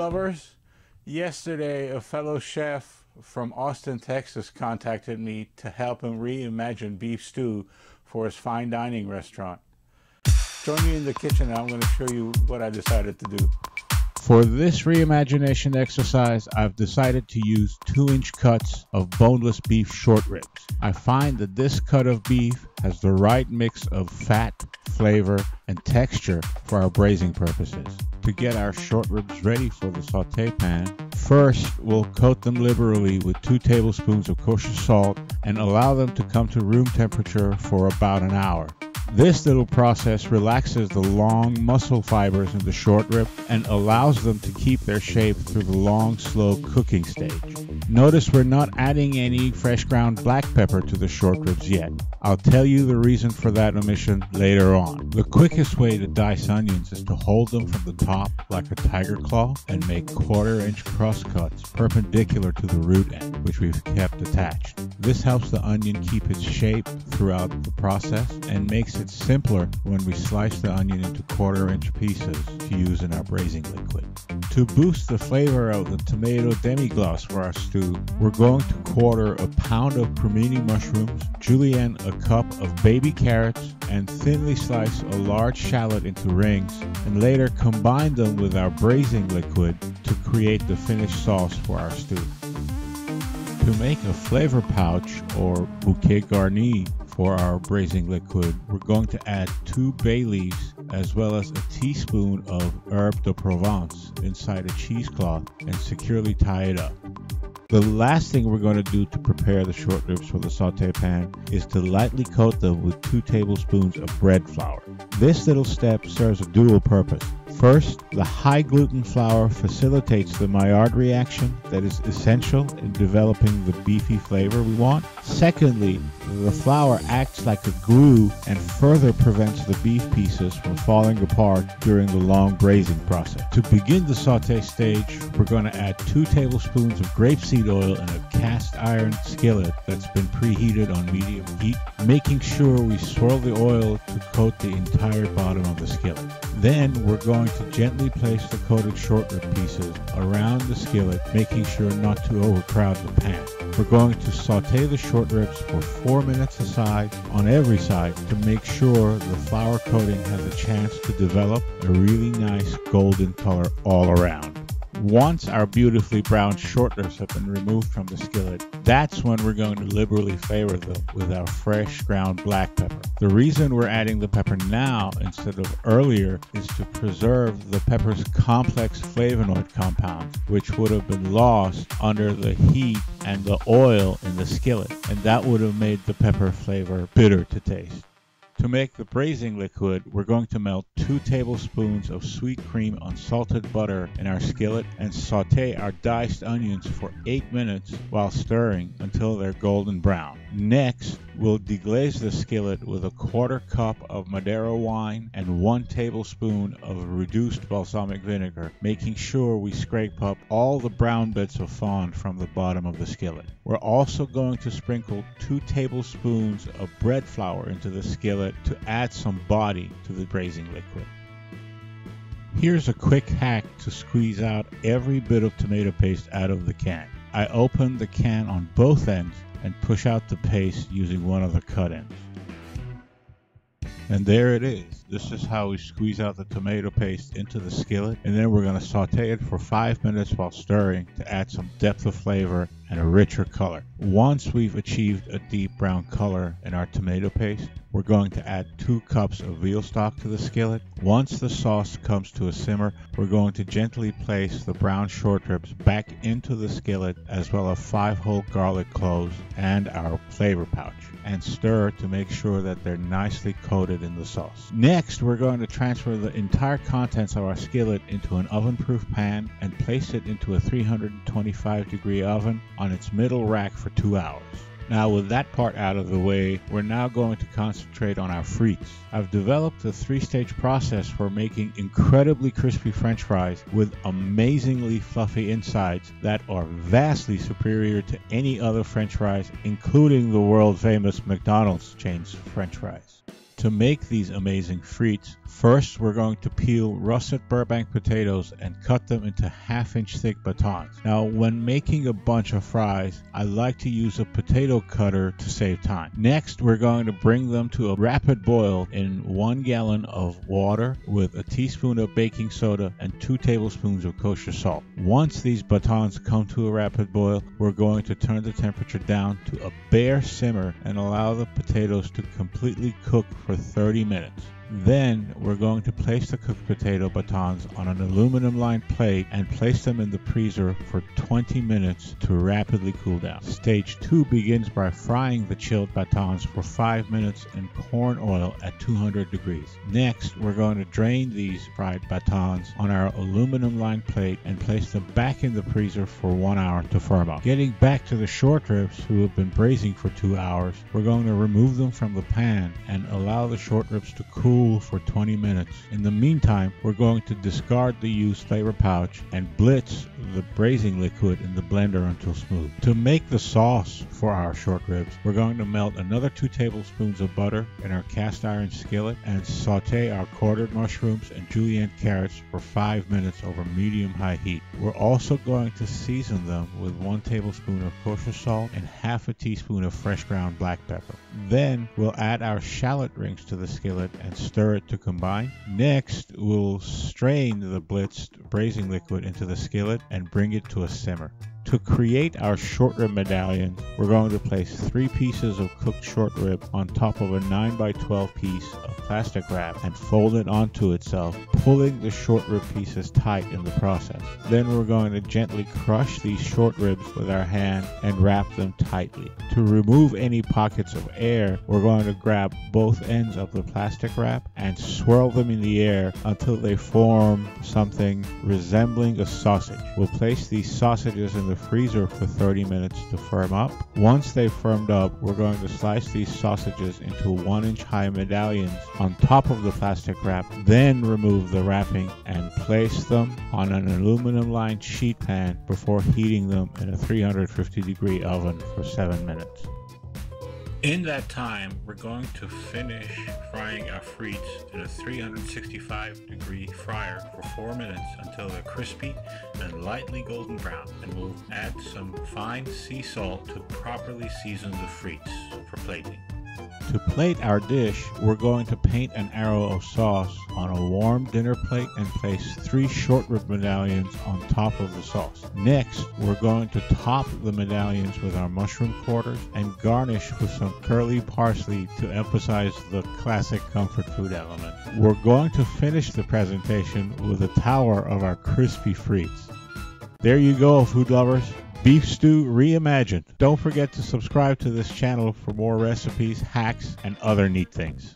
lovers. Yesterday, a fellow chef from Austin, Texas contacted me to help him reimagine beef stew for his fine dining restaurant. Join me in the kitchen and I'm going to show you what I decided to do. For this reimagination exercise, I've decided to use 2-inch cuts of boneless beef short ribs. I find that this cut of beef has the right mix of fat, flavor, and texture for our braising purposes. To get our short ribs ready for the saute pan, first we'll coat them liberally with 2 tablespoons of kosher salt and allow them to come to room temperature for about an hour. This little process relaxes the long muscle fibers in the short rib and allows them to keep their shape through the long, slow cooking stage. Notice we're not adding any fresh ground black pepper to the short ribs yet. I'll tell you the reason for that omission later on. The quickest way to dice onions is to hold them from the top like a tiger claw and make 1/4-inch cross cuts perpendicular to the root end, which we've kept attached. This helps the onion keep its shape throughout the process and makes it simpler when we slice the onion into 1/4-inch pieces to use in our braising liquid. To boost the flavor of the tomato demi-glace for our stew, we're going to quarter a pound of cremini mushrooms, julienne a cup of baby carrots, and thinly slice a large shallot into rings, and later combine them with our braising liquid to create the finished sauce for our stew. To make a flavor pouch or bouquet garni for our braising liquid, we're going to add 2 bay leaves as well as a teaspoon of herbe de Provence inside a cheesecloth and securely tie it up. The last thing we're going to do to prepare the short ribs for the saute pan is to lightly coat them with 2 tablespoons of bread flour. This little step serves a dual purpose. First, the high gluten flour facilitates the Maillard reaction that is essential in developing the beefy flavor we want. Secondly, the flour acts like a glue and further prevents the beef pieces from falling apart during the long braising process. To begin the saute stage, we're going to add 2 tablespoons of grapeseed oil in a cast iron skillet that's been preheated on medium heat, making sure we swirl the oil to coat the entire bottom of the skillet. Then we're going to gently place the coated short rib pieces around the skillet, making sure not to overcrowd the pan. We're going to saute the short ribs for 4 minutes aside on every side to make sure the flour coating has a chance to develop a really nice golden color all around. Once our beautifully browned short ribs have been removed from the skillet, that's when we're going to liberally flavor them with our fresh ground black pepper. The reason we're adding the pepper now instead of earlier is to preserve the pepper's complex flavonoid compounds, which would have been lost under the heat and the oil in the skillet, and that would have made the pepper flavor bitter to taste. To make the braising liquid, we're going to melt 2 tablespoons of sweet cream on salted butter in our skillet and saute our diced onions for 8 minutes while stirring until they're golden brown. Next, we'll deglaze the skillet with a 1/4 cup of Madeira wine and 1 tablespoon of reduced balsamic vinegar, making sure we scrape up all the brown bits of fond from the bottom of the skillet. We're also going to sprinkle 2 tablespoons of bread flour into the skillet to add some body to the braising liquid. Here's a quick hack to squeeze out every bit of tomato paste out of the can. I open the can on both ends and push out the paste using one of the cut ends. And there it is. This is how we squeeze out the tomato paste into the skillet, and then we're going to saute it for 5 minutes while stirring to add some depth of flavor and a richer color. Once we've achieved a deep brown color in our tomato paste, we're going to add 2 cups of veal stock to the skillet. Once the sauce comes to a simmer, we're going to gently place the brown short ribs back into the skillet, as well as 5 whole garlic cloves and our flavor pouch, and stir to make sure that they're nicely coated in the sauce. Next, we're going to transfer the entire contents of our skillet into an oven-proof pan and place it into a 325-degree oven on its middle rack for 2 hours. Now, with that part out of the way, we're now going to concentrate on our frites. I've developed a 3-stage process for making incredibly crispy French fries with amazingly fluffy insides that are vastly superior to any other French fries, including the world-famous McDonald's chain's French fries. To To make these amazing frites, first we're going to peel russet Burbank potatoes and cut them into half-inch thick batons. Now, when making a bunch of fries, I like to use a potato cutter to save time. Next, we're going to bring them to a rapid boil in 1 gallon of water with a teaspoon of baking soda and 2 tablespoons of kosher salt. Once these batons come to a rapid boil, we're going to turn the temperature down to a bare simmer and allow the potatoes to completely cook for 30 minutes. Then we're going to place the cooked potato batons on an aluminum lined plate and place them in the freezer for 20 minutes to rapidly cool down. Stage 2 begins by frying the chilled batons for 5 minutes in corn oil at 200 degrees. Next, we're going to drain these fried batons on our aluminum lined plate and place them back in the freezer for 1 hour to firm up. Getting back to the short ribs who have been braising for 2 hours, we're going to remove them from the pan and allow the short ribs to cool for 20 minutes. In the meantime, we're going to discard the used flavor pouch and blitz the braising liquid in the blender until smooth. To make the sauce for our short ribs, we're going to melt another 2 tablespoons of butter in our cast iron skillet and saute our quartered mushrooms and julienne carrots for 5 minutes over medium-high heat. We're also going to season them with 1 tablespoon of kosher salt and half a teaspoon of fresh ground black pepper. Then we'll add our shallot rings to the skillet and stir it to combine. Next, we'll strain the blitzed braising liquid into the skillet and bring it to a simmer. To create our short rib medallion, we're going to place 3 pieces of cooked short rib on top of a 9x12 piece of plastic wrap and fold it onto itself, pulling the short rib pieces tight in the process. Then we're going to gently crush these short ribs with our hand and wrap them tightly. To remove any pockets of air, we're going to grab both ends of the plastic wrap and swirl them in the air until they form something resembling a sausage. We'll place these sausages in the freezer for 30 minutes to firm up. Once they've firmed up, we're going to slice these sausages into 1-inch high medallions on top of the plastic wrap, then remove the wrapping and place them on an aluminum lined sheet pan before heating them in a 350 degree oven for 7 minutes. In that time, we're going to finish frying our frites in a 365 degree fryer for 4 minutes until they're crispy and lightly golden brown, and we'll add some fine sea salt to properly season the frites for plating. To plate our dish, we're going to paint an arrow of sauce on a warm dinner plate and place 3 short rib medallions on top of the sauce. Next, we're going to top the medallions with our mushroom quarters and garnish with some curly parsley to emphasize the classic comfort food element. We're going to finish the presentation with a tower of our crispy frites. There you go, food lovers. Beef stew reimagined. Don't forget to subscribe to this channel for more recipes, hacks, and other neat things.